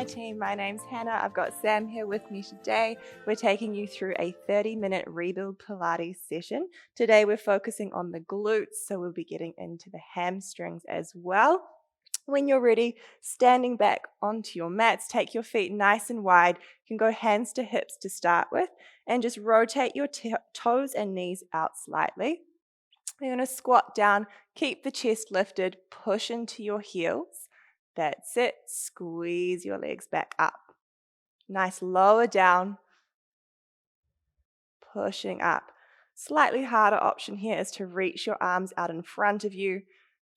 team, my name's Hannah. I've got Sam here with me today. We're taking you through a 30-minute rebuild Pilates session. Today we're focusing on the glutes, so we'll be getting into the hamstrings as well. When you're ready, standing back onto your mats, take your feet nice and wide. You can go hands to hips to start with, and just rotate your toes and knees out slightly. You're going to squat down, keep the chest lifted, push into your heels. That's it. Squeeze your legs back up. Nice lower down, pushing up. Slightly harder option here is to reach your arms out in front of you.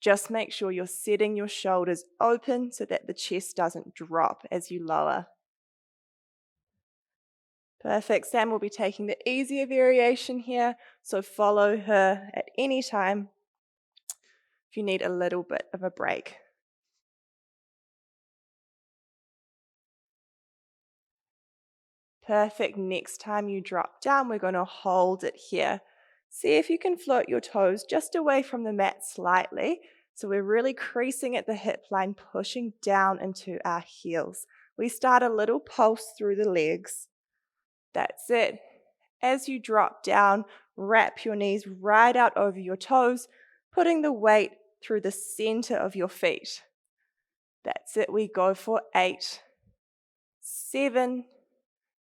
Just make sure you're setting your shoulders open so that the chest doesn't drop as you lower. Perfect. Sam will be taking the easier variation here, so follow her at any time if you need a little bit of a break. Perfect. Next time you drop down, we're going to hold it here. See if you can float your toes just away from the mat slightly. So we're really creasing at the hip line, pushing down into our heels. We start a little pulse through the legs. That's it. As you drop down, wrap your knees right out over your toes, putting the weight through the center of your feet. That's it. We go for 8, 7,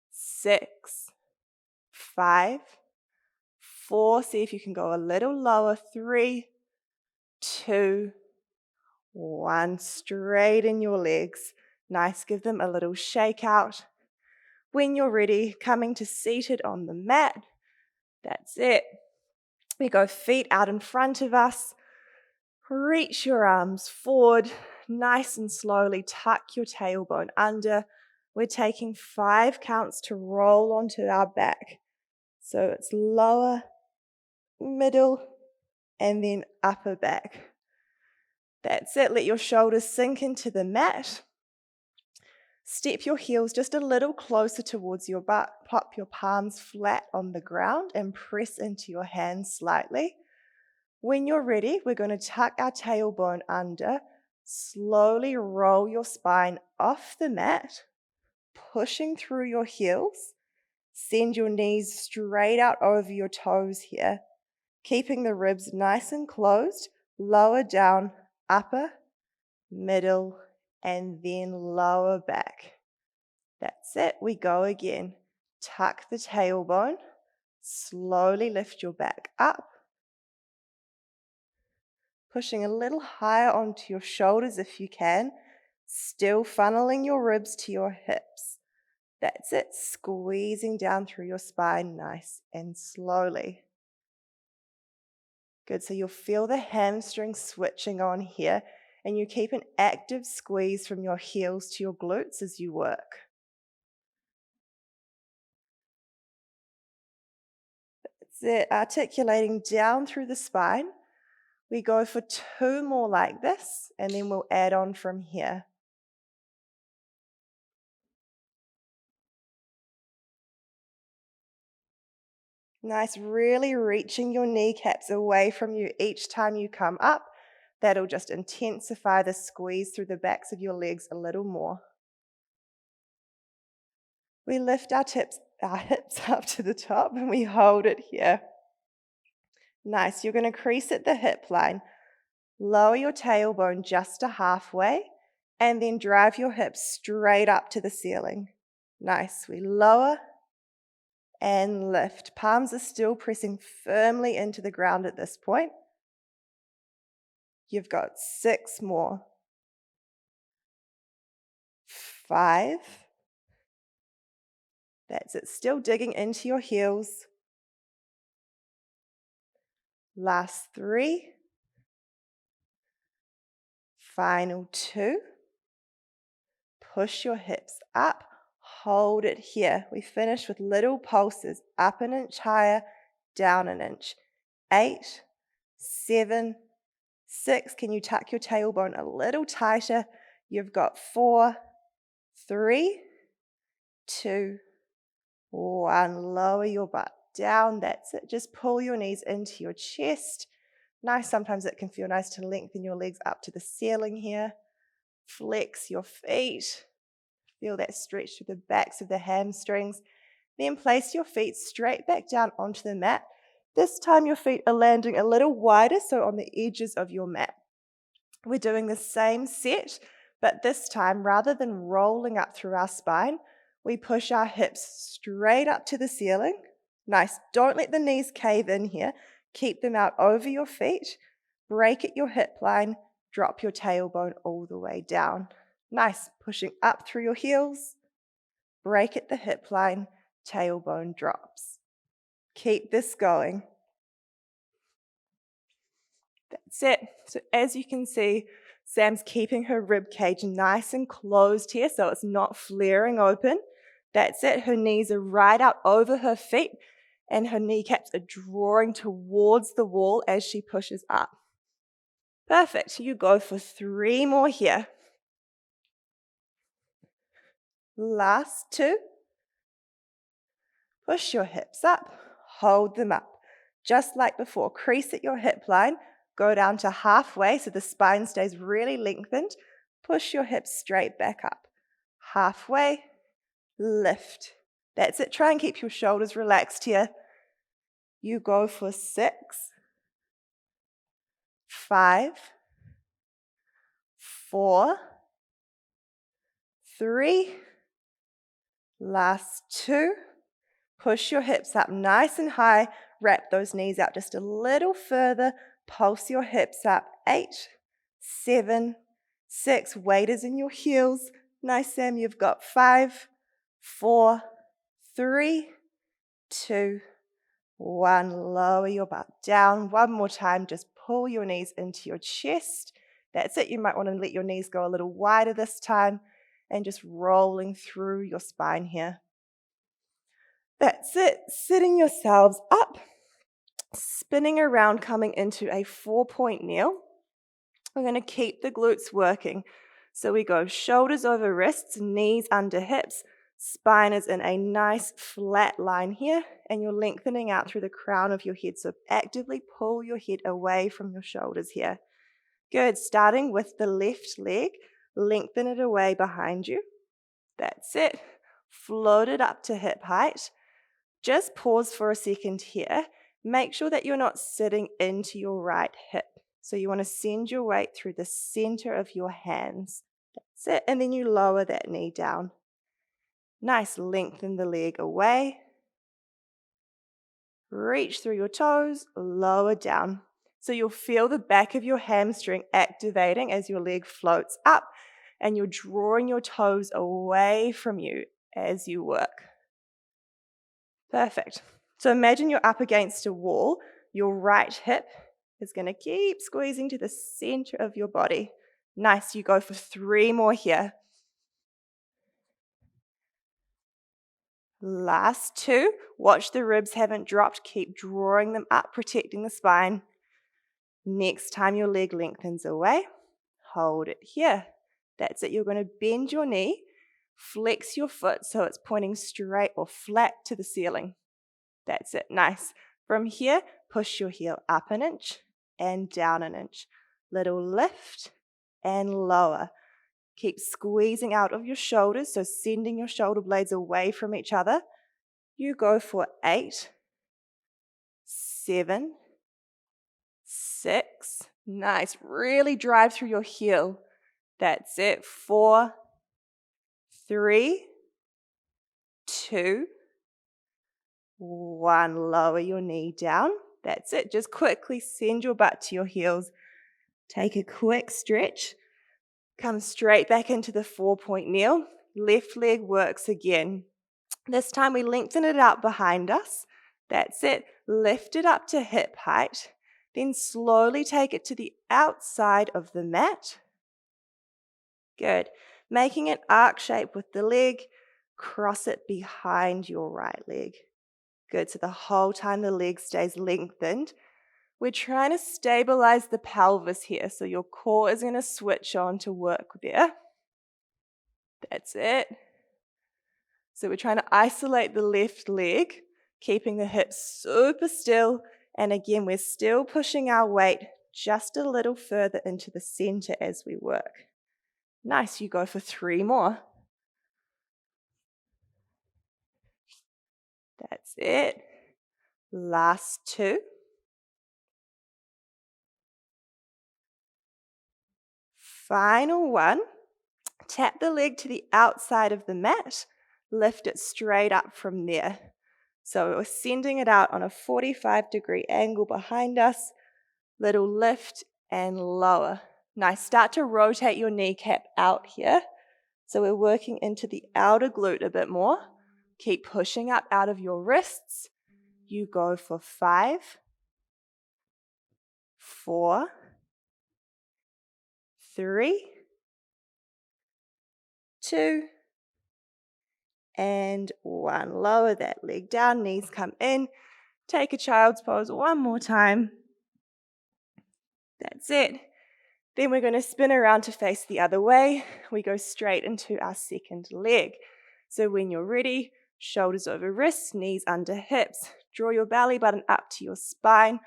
6, 5, 4. See if you can go a little lower. 3, 2, 1. Straighten your legs. Nice. Give them a little shake out. When you're ready, coming to seated on the mat. That's it. We go feet out in front of us. Reach your arms forward. Nice and slowly tuck your tailbone under. We're taking 5 counts to roll onto our back. So it's lower, middle, and then upper back. That's it. Let your shoulders sink into the mat. Step your heels just a little closer towards your butt. Pop your palms flat on the ground and press into your hands slightly. When you're ready, we're going to tuck our tailbone under. Slowly roll your spine off the mat, pushing through your heels. Send your knees straight out over your toes here, keeping the ribs nice and closed. Lower down, upper, middle, and then lower back. That's it. We go again. Tuck the tailbone. Slowly lift your back up. Pushing a little higher onto your shoulders if you can. Still funneling your ribs to your hips. That's it. Squeezing down through your spine nice and slowly. Good. So you'll feel the hamstrings switching on here, and you keep an active squeeze from your heels to your glutes as you work. That's it. Articulating down through the spine. We go for 2 more like this, and then we'll add on from here. Nice, really reaching your kneecaps away from you each time you come up. That'll just intensify the squeeze through the backs of your legs a little more. We lift our hips up to the top and we hold it here. Nice, you're going to crease at the hip line. Lower your tailbone just to halfway and then drive your hips straight up to the ceiling. Nice, we lower and lift. Palms are still pressing firmly into the ground at this point. You've got 6 more. 5. That's it. Still digging into your heels. Last 3. Final 2. Push your hips up. Hold it here. We finish with little pulses. Up an inch higher, down an inch. 8, 7, 6. Can you tuck your tailbone a little tighter? You've got 4, 3, 2, 1. Lower your butt down. That's it. Just pull your knees into your chest. Nice. Sometimes it can feel nice to lengthen your legs up to the ceiling here. Flex your feet. Feel that stretch through the backs of the hamstrings. Then place your feet straight back down onto the mat. This time your feet are landing a little wider, so on the edges of your mat. We're doing the same set, but this time, rather than rolling up through our spine, we push our hips straight up to the ceiling. Nice. Don't let the knees cave in here. Keep them out over your feet. Break at your hip line. Drop your tailbone all the way down. Nice. Pushing up through your heels. Break at the hip line. Tailbone drops. Keep this going. That's it. So as you can see, Sam's keeping her rib cage nice and closed here so it's not flaring open. That's it. Her knees are right out over her feet and her kneecaps are drawing towards the wall as she pushes up. Perfect. You go for 3 more here. Last 2. Push your hips up. Hold them up. Just like before, crease at your hip line. Go down to halfway so the spine stays really lengthened. Push your hips straight back up. Halfway, lift. That's it. Try and keep your shoulders relaxed here. You go for 6, 5, 4, 3, last 2. Push your hips up nice and high. Wrap those knees out just a little further. Pulse your hips up. 8, 7, 6. Weight is in your heels. Nice, Sam. You've got 5, 4, 3, 2, 1. Lower your butt down. One more time. Just pull your knees into your chest. That's it. You might want to let your knees go a little wider this time and just rolling through your spine here. That's it. Sitting yourselves up, spinning around, coming into a 4-point kneel. We're going to keep the glutes working. So we go shoulders over wrists, knees under hips. Spine is in a nice flat line here, and you're lengthening out through the crown of your head. So actively pull your head away from your shoulders here. Good. Starting with the left leg, lengthen it away behind you. That's it. Float it up to hip height. Just pause for a second here. Make sure that you're not sitting into your right hip. So you want to send your weight through the center of your hands. That's it. And then you lower that knee down. Nice. Lengthen the leg away. Reach through your toes, lower down. So you'll feel the back of your hamstring activating as your leg floats up and you're drawing your toes away from you as you work. Perfect. So imagine you're up against a wall. Your right hip is going to keep squeezing to the center of your body. Nice. You go for 3 more here. Last 2. Watch the ribs haven't dropped. Keep drawing them up, protecting the spine. Next time your leg lengthens away, hold it here. That's it. You're going to bend your knee, flex your foot so it's pointing straight or flat to the ceiling. That's it. Nice. From here, push your heel up an inch and down an inch. Little lift and lower. Keep squeezing out of your shoulders, so sending your shoulder blades away from each other. You go for 8, 7, 6. Nice. Really drive through your heel. That's it. 4, 3, 2, 1. Lower your knee down. That's it. Just quickly send your butt to your heels. Take a quick stretch. Come straight back into the 4-point kneel. Left leg works again. This time we lengthen it out behind us. That's it. Lift it up to hip height. Then slowly take it to the outside of the mat. Good. Making an arc shape with the leg. Cross it behind your right leg. Good. So the whole time the leg stays lengthened. We're trying to stabilize the pelvis here. So your core is going to switch on to work there. That's it. So we're trying to isolate the left leg, keeping the hips super still. And again, we're still pushing our weight just a little further into the center as we work. Nice. You go for 3 more. it. Last two. Final one. Tap the leg to the outside of the mat. Lift it straight up from there. So we're sending it out on a 45-degree angle behind us. Little lift and lower. Nice. Start to rotate your kneecap out here. So we're working into the outer glute a bit more. Keep pushing up out of your wrists. You go for 5, 4, 3, 2, and 1. Lower that leg down, knees come in. Take a child's pose one more time. That's it. Then we're going to spin around to face the other way. We go straight into our second leg. So when you're ready, shoulders over wrists, knees under hips. Draw your belly button up to your spine.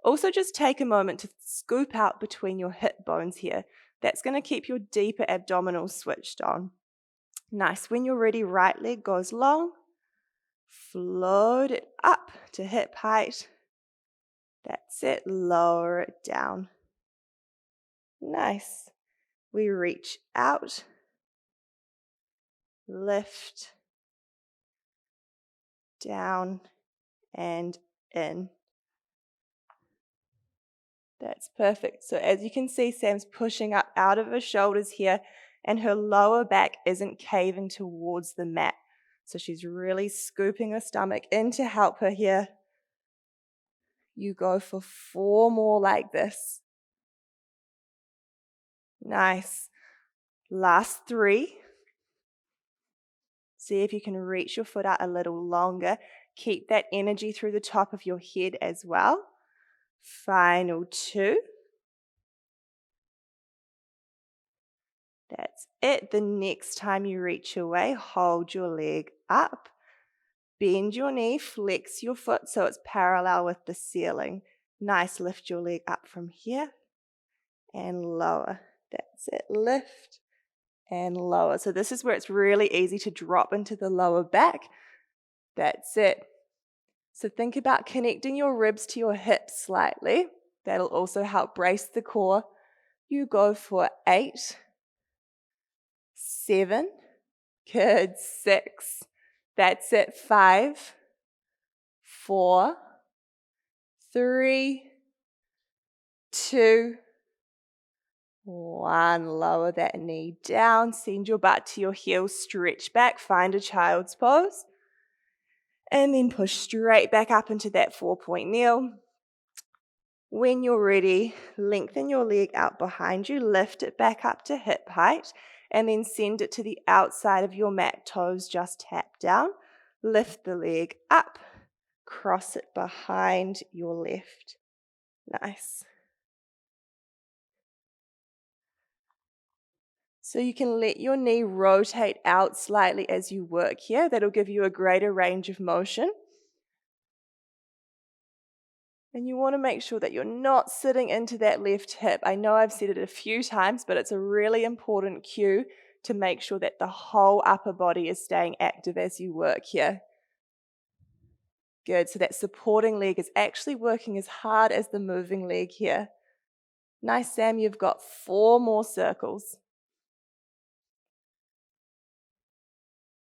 Also just take a moment to scoop out between your hip bones here. That's going to keep your deeper abdominals switched on. Nice. When you're ready, right leg goes long. Float it up to hip height. That's it. Lower it down. Nice. We reach out, lift, down, and in. That's perfect. So as you can see, Sam's pushing up out of her shoulders here, and her lower back isn't caving towards the mat. So she's really scooping her stomach in to help her here. You go for 4 more like this. Nice. Last 3. See if you can reach your foot out a little longer. Keep that energy through the top of your head as well. Final 2. That's it. The next time you reach away, hold your leg up. Bend your knee, flex your foot so it's parallel with the ceiling. Nice. Lift your leg up from here and lower. That's it. Lift and lower. So this is where it's really easy to drop into the lower back. That's it. So think about connecting your ribs to your hips slightly. That'll also help brace the core. You go for 8, 7, good, 6. That's it. 5, 4, 3, 2, 1. Lower that knee down. Send your butt to your heels. Stretch back. Find a child's pose. And then push straight back up into that 4-point kneel. When you're ready, lengthen your leg out behind you. Lift it back up to hip height. And then send it to the outside of your mat. Toes just tap down. Lift the leg up. Cross it behind your left. Nice. So you can let your knee rotate out slightly as you work here. That'll give you a greater range of motion. And you want to make sure that you're not sitting into that left hip. I know I've said it a few times, but it's a really important cue to make sure that the whole upper body is staying active as you work here. Good. So that supporting leg is actually working as hard as the moving leg here. Nice, Sam. You've got 4 more circles.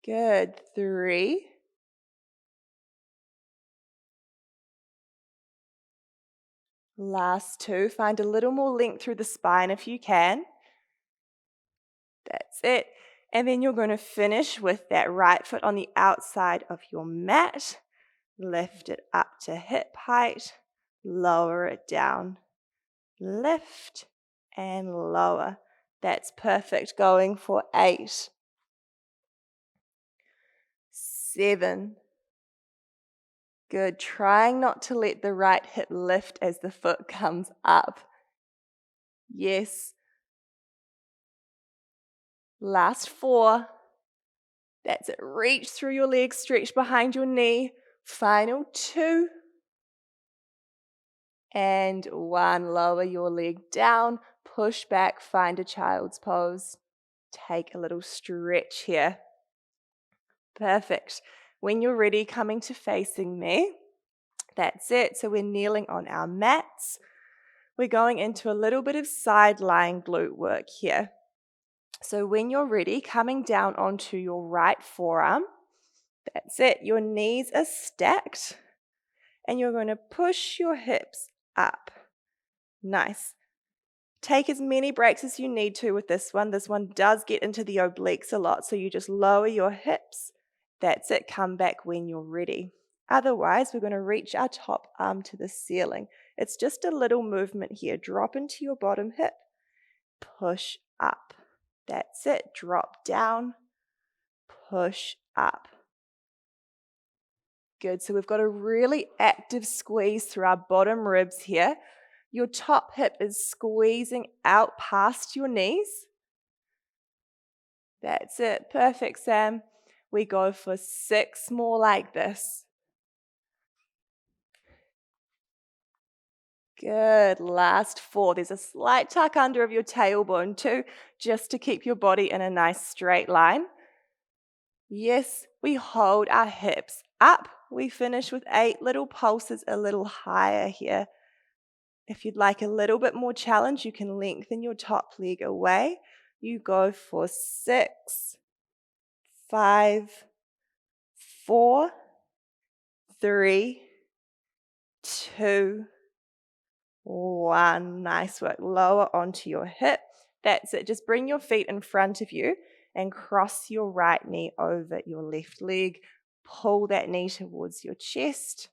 Good. 3. Last 2. Find a little more length through the spine if you can. That's it. And then you're going to finish with that right foot on the outside of your mat. Lift it up to hip height. Lower it down. Lift and lower. That's perfect. Going for 8, 7. Good. Trying not to let the right hip lift as the foot comes up. Yes. Last 4. That's it. Reach through your legs, stretch behind your knee. Final 2. And 1. Lower your leg down. Push back. Find a child's pose. Take a little stretch here. Perfect. When you're ready, coming to facing me. That's it. So we're kneeling on our mats. We're going into a little bit of side lying glute work here. So when you're ready, coming down onto your right forearm. That's it. Your knees are stacked and you're going to push your hips up. Nice. Take as many breaks as you need to with this one. This one does get into the obliques a lot, so you just lower your hips. That's it. Come back when you're ready. Otherwise, we're going to reach our top arm to the ceiling. It's just a little movement here. Drop into your bottom hip. Push up. That's it. Drop down. Push up. Good. So we've got a really active squeeze through our bottom ribs here. Your top hip is squeezing out past your knees. That's it. Perfect, Sam. We go for 6 more like this. Good. Last 4. There's a slight tuck under of your tailbone too, just to keep your body in a nice straight line. Yes, we hold our hips up. We finish with 8 little pulses a little higher here. If you'd like a little bit more challenge, you can lengthen your top leg away. You go for 6, 5, 4, 3, 2, 1. Nice work. Lower onto your hip. That's it. Just bring your feet in front of you and cross your right knee over your left leg. Pull that knee towards your chest.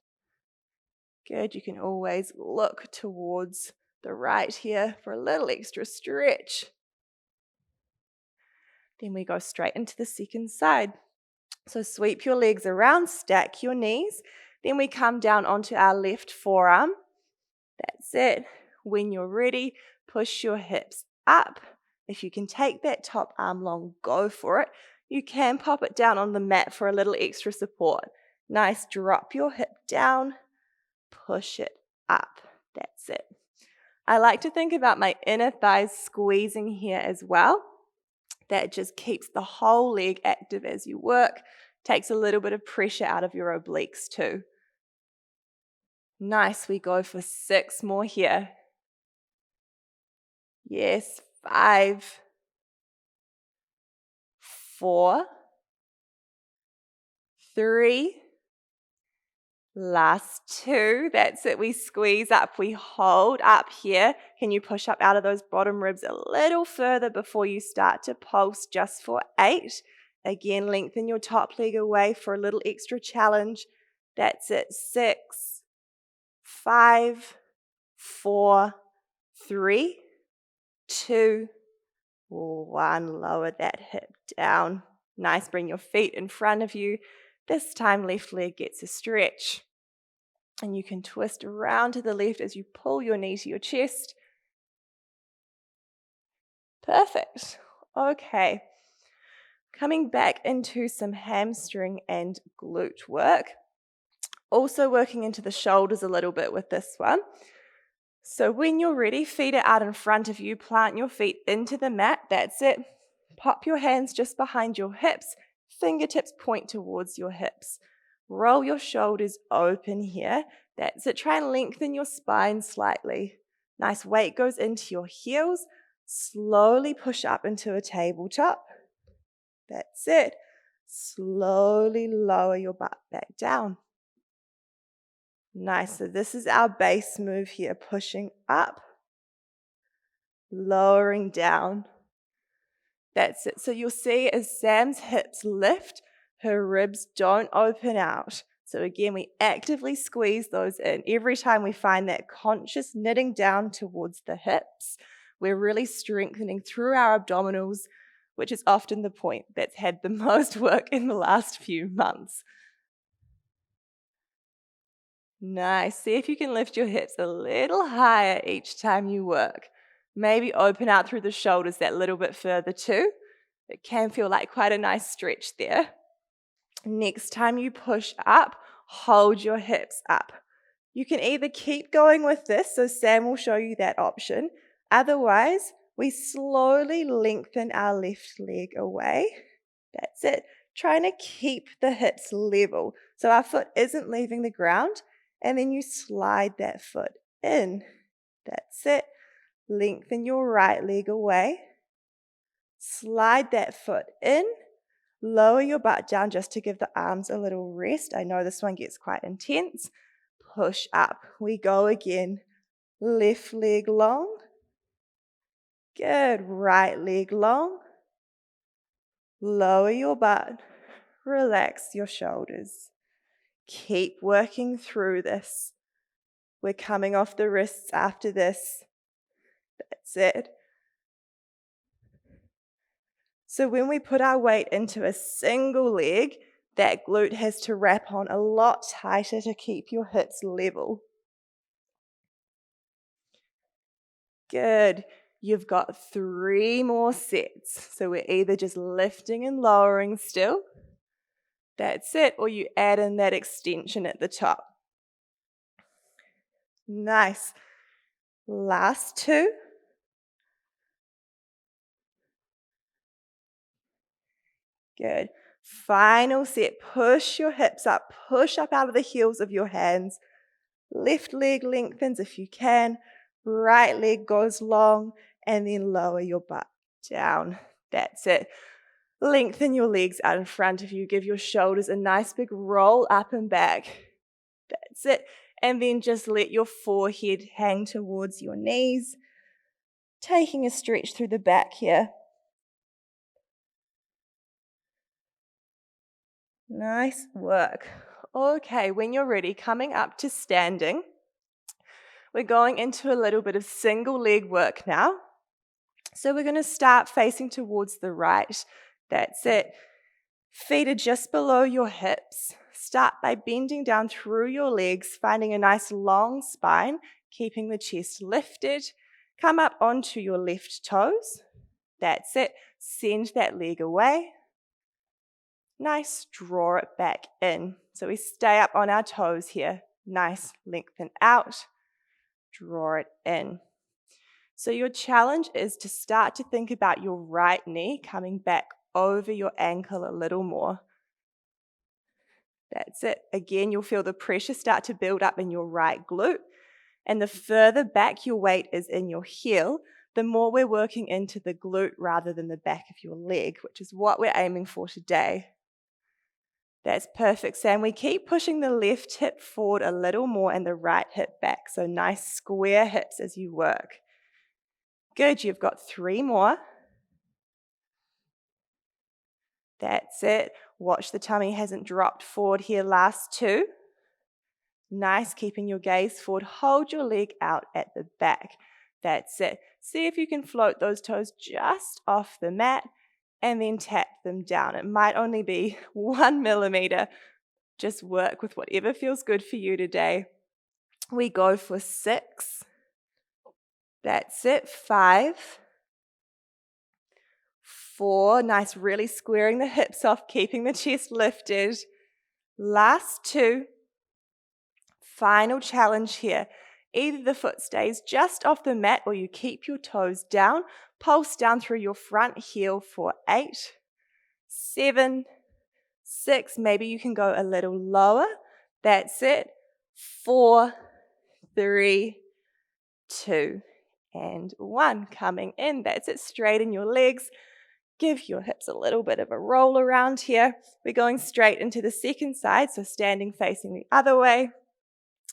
Good. You can always look towards the right here for a little extra stretch. Then we go straight into the second side. So sweep your legs around, stack your knees. Then we come down onto our left forearm. That's it. When you're ready, push your hips up. If you can take that top arm long, go for it. You can pop it down on the mat for a little extra support. Nice. Drop your hip down. Push it up. That's it. I like to think about my inner thighs squeezing here as well. That just keeps the whole leg active as you work. Takes a little bit of pressure out of your obliques too. Nice. We go for 6 more here. Yes. 5, 4, 3, last 2. That's it. We squeeze up. We hold up here. Can you push up out of those bottom ribs a little further before you start to pulse just for 8? Again, lengthen your top leg away for a little extra challenge. That's it. 6, 5, 4, 3, 2, 1. Lower that hip down. Nice. Bring your feet in front of you. This time, left leg gets a stretch. And you can twist around to the left as you pull your knee to your chest. Perfect. Okay. Coming back into some hamstring and glute work. Also working into the shoulders a little bit with this one. So when you're ready, feet are out in front of you. Plant your feet into the mat. That's it. Pop your hands just behind your hips. Fingertips point towards your hips. Roll your shoulders open here. That's it. Try and lengthen your spine slightly. Nice. Weight goes into your heels. Slowly push up into a tabletop. That's it. Slowly lower your butt back down. Nice. So this is our base move here. Pushing up, lowering down. That's it. So you'll see as Sam's hips lift, her ribs don't open out. So again, we actively squeeze those in. Every time we find that conscious knitting down towards the hips, we're really strengthening through our abdominals, which is often the point that's had the most work in the last few months. Nice. See if you can lift your hips a little higher each time you work. Maybe open out through the shoulders that little bit further too. It can feel like quite a nice stretch there. Next time you push up, hold your hips up. You can either keep going with this, so Sam will show you that option. Otherwise, we slowly lengthen our left leg away. That's it. trying to keep the hips level so our foot isn't leaving the ground, and then you slide that foot in. That's it. Lengthen your right leg away. Slide that foot in. Lower your butt down just to give the arms a little rest. I know this one gets quite intense. Push up. We go again. Left leg long. Good. Right leg long. Lower your butt. Relax your shoulders. Keep working through this. We're coming off the wrists after this. That's it. So when we put our weight into a single leg, that glute has to wrap on a lot tighter to keep your hips level. Good. You've got 3 more sets. So we're either just lifting and lowering still. That's it. Or you add in that extension at the top. Nice. Last 2. Good. Final set. Push your hips up. Push up out of the heels of your hands. Left leg lengthens if you can. Right leg goes long. And then lower your butt down. That's it. Lengthen your legs out in front of you. Give your shoulders a nice big roll up and back. That's it. And then just let your forehead hang towards your knees. Taking a stretch through the back here. Nice work. Okay, when you're ready, coming up to standing, we're going into a little bit of single leg work now. So we're going to start facing towards the right. That's it. Feet are just below your hips. Start by bending down through your legs, finding a nice long spine, keeping the chest lifted. Come up onto your left toes. That's it. Send that leg away. Nice, draw it back in. So we stay up on our toes here. Nice, lengthen out, draw it in. So your challenge is to start to think about your right knee coming back over your ankle a little more. That's it. Again, you'll feel the pressure start to build up in your right glute. And the further back your weight is in your heel, the more we're working into the glute rather than the back of your leg, which is what we're aiming for today. That's perfect, Sam. We keep pushing the left hip forward a little more and the right hip back. So nice square hips as you work. Good, you've got 3 more. That's it. Watch the tummy hasn't dropped forward here. Last 2. Nice, keeping your gaze forward. Hold your leg out at the back. That's it. See if you can float those toes just off the mat and then tap them down. It might only be 1 millimeter. Just work with whatever feels good for you today. We go for 6. That's it. 5. 4. Nice, really squaring the hips off, keeping the chest lifted. Last 2. Final challenge here. Either the foot stays just off the mat or you keep your toes down. Pulse down through your front heel for 8, 7, 6. Maybe you can go a little lower. That's it. 4, 3, 2, and 1. Coming in. That's it. Straighten your legs. Give your hips a little bit of a roll around here. We're going straight into the second side, so standing facing the other way.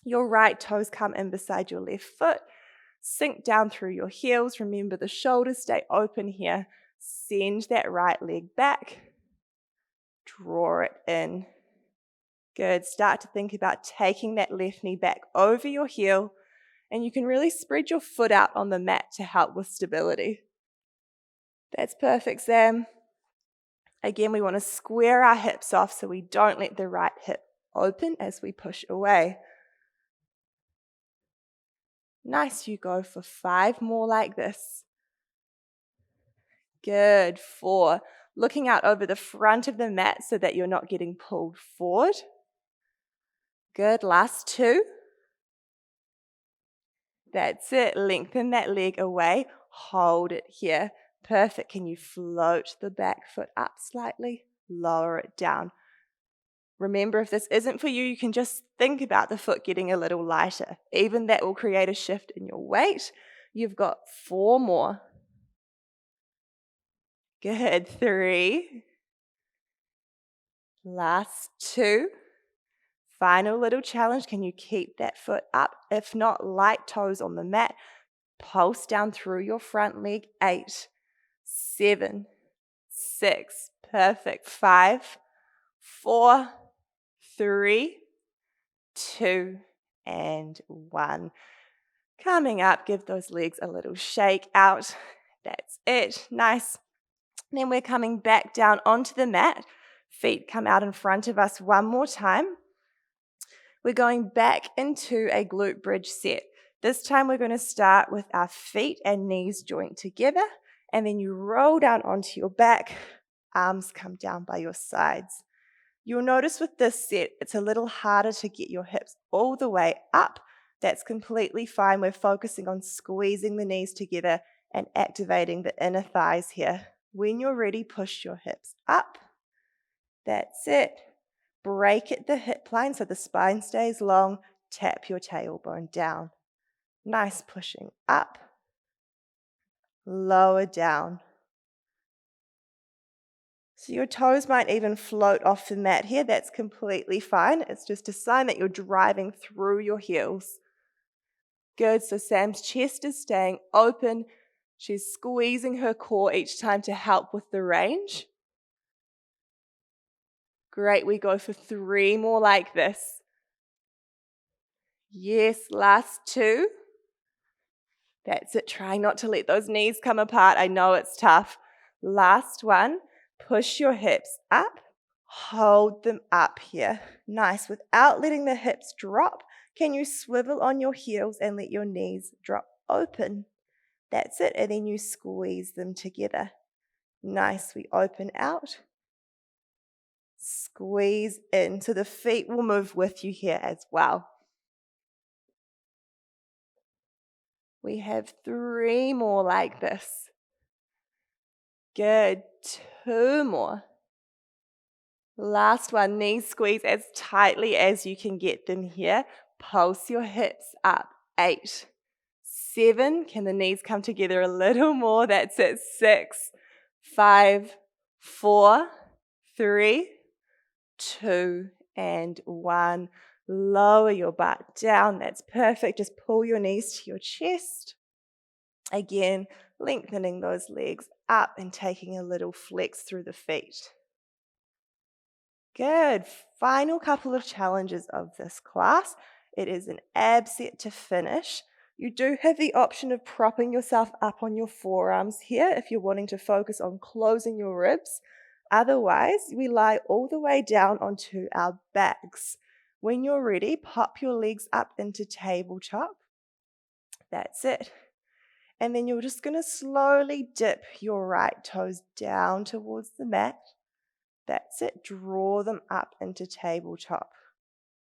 Your right toes come in beside your left foot. Sink down through your heels. Remember the shoulders stay open here. Send that right leg back. Draw it in. Good. Start to think about taking that left knee back over your heel. And you can really spread your foot out on the mat to help with stability. That's perfect, Sam. Again, we want to square our hips off so we don't let the right hip open as we push away. Nice, you go for 5 more like this. Good, 4. Looking out over the front of the mat so that you're not getting pulled forward. Good, last 2. That's it, lengthen that leg away, hold it here. Perfect, can you float the back foot up slightly? lower it down. Remember, if this isn't for you, you can just think about the foot getting a little lighter. Even that will create a shift in your weight. You've got 4 more. Good, 3. Last 2. Final little challenge. Can you keep that foot up? If not, light toes on the mat. Pulse down through your front leg. 8, 7, 6. Perfect. 5, 4, 3, 2, and 1. Coming up, give those legs a little shake out. That's it. Nice. Then we're coming back down onto the mat. Feet come out in front of us one more time. We're going back into a glute bridge set. This time we're going to start with our feet and knees joint together, and then you roll down onto your back, arms come down by your sides. You'll notice with this set, it's a little harder to get your hips all the way up. That's completely fine. We're focusing on squeezing the knees together and activating the inner thighs here. When you're ready, push your hips up. That's it. Break at the hip line so the spine stays long. Tap your tailbone down. Nice, pushing up. Lower down. So your toes might even float off the mat here. That's completely fine. It's just a sign that you're driving through your heels. Good. So Sam's chest is staying open. She's squeezing her core each time to help with the range. Great. We go for 3 more like this. Yes, last 2. That's it. Try not to let those knees come apart. I know it's tough. Last one. Push your hips up. Hold them up here. Nice. Without letting the hips drop, can you swivel on your heels and let your knees drop open? That's it. And then you squeeze them together. Nice. We open out. Squeeze in. So the feet will move with you here as well. We have 3 more like this. Good. 2 more. Last one, knees squeeze as tightly as you can get them here. Pulse your hips up. 8, 7. Can the knees come together a little more? That's it. 6, 5, 4, 3, 2, and 1. Lower your butt down. That's perfect. Just pull your knees to your chest. Again, lengthening those legs up and taking a little flex through the feet. Good. Final couple of challenges of this class. It is an ab set to finish. You do have the option of propping yourself up on your forearms here if you're wanting to focus on closing your ribs. Otherwise, we lie all the way down onto our backs. When you're ready, pop your legs up into tabletop. That's it. And then you're just going to slowly dip your right toes down towards the mat. That's it. Draw them up into tabletop.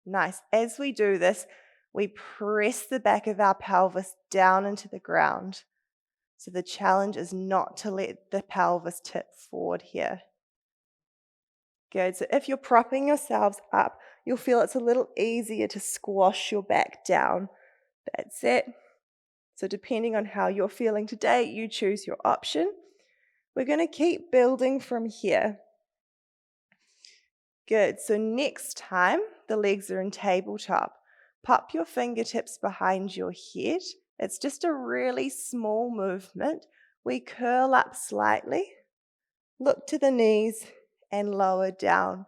Nice. As we do this, we press the back of our pelvis down into the ground. So the challenge is not to let the pelvis tip forward here. Good. So if you're propping yourselves up, you'll feel it's a little easier to squash your back down. That's it. So depending on how you're feeling today, you choose your option. We're going to keep building from here. Good. So next time, the legs are in tabletop. Pop your fingertips behind your head. It's just a really small movement. We curl up slightly, look to the knees, and lower down.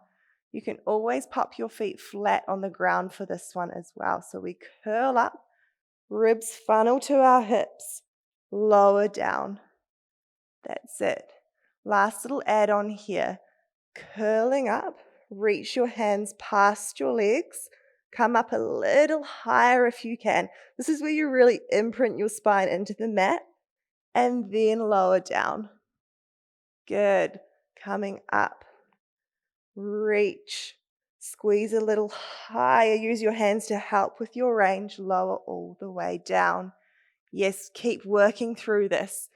You can always pop your feet flat on the ground for this one as well. So we curl up, ribs funnel to our hips, lower down. That's it. Last little add-on here. Curling up, reach your hands past your legs, come up a little higher if you can. This is where you really imprint your spine into the mat, and then lower down. Good. Coming up. Reach. Squeeze a little higher. Use your hands to help with your range. Lower all the way down. Yes, keep working through this.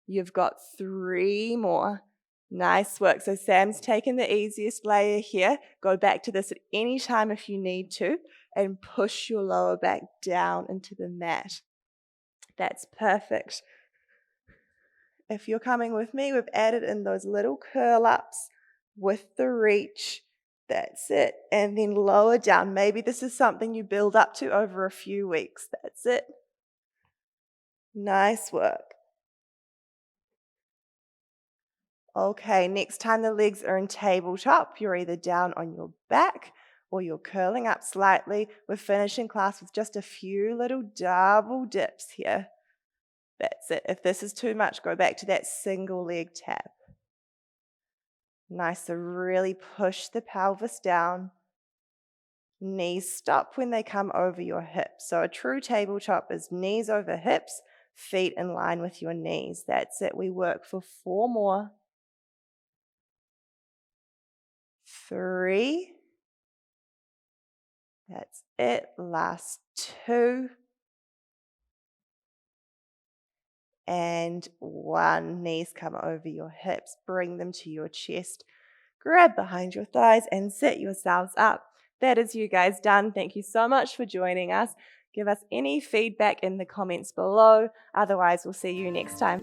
You've got 3 more. Nice work. So Sam's taken the easiest layer here. Go back to this at any time if you need to, and push your lower back down into the mat. That's perfect. If you're coming with me, we've added in those little curl ups with the reach. That's it. And then lower down. Maybe this is something you build up to over a few weeks. That's it. Nice work. Okay, next time the legs are in tabletop, you're either down on your back or you're curling up slightly. We're finishing class with just a few little double dips here. That's it. If this is too much, go back to that single leg tap. Nice, so really push the pelvis down. Knees stop when they come over your hips. So a true tabletop is knees over hips, feet in line with your knees. That's it. We work for 4 more. 3. That's it. Last 2. And 1. Knees come over your hips. Bring them to your chest. Grab behind your thighs and sit yourselves up. That is you guys done. Thank you so much for joining us. Give us any feedback in the comments below. Otherwise, we'll see you next time.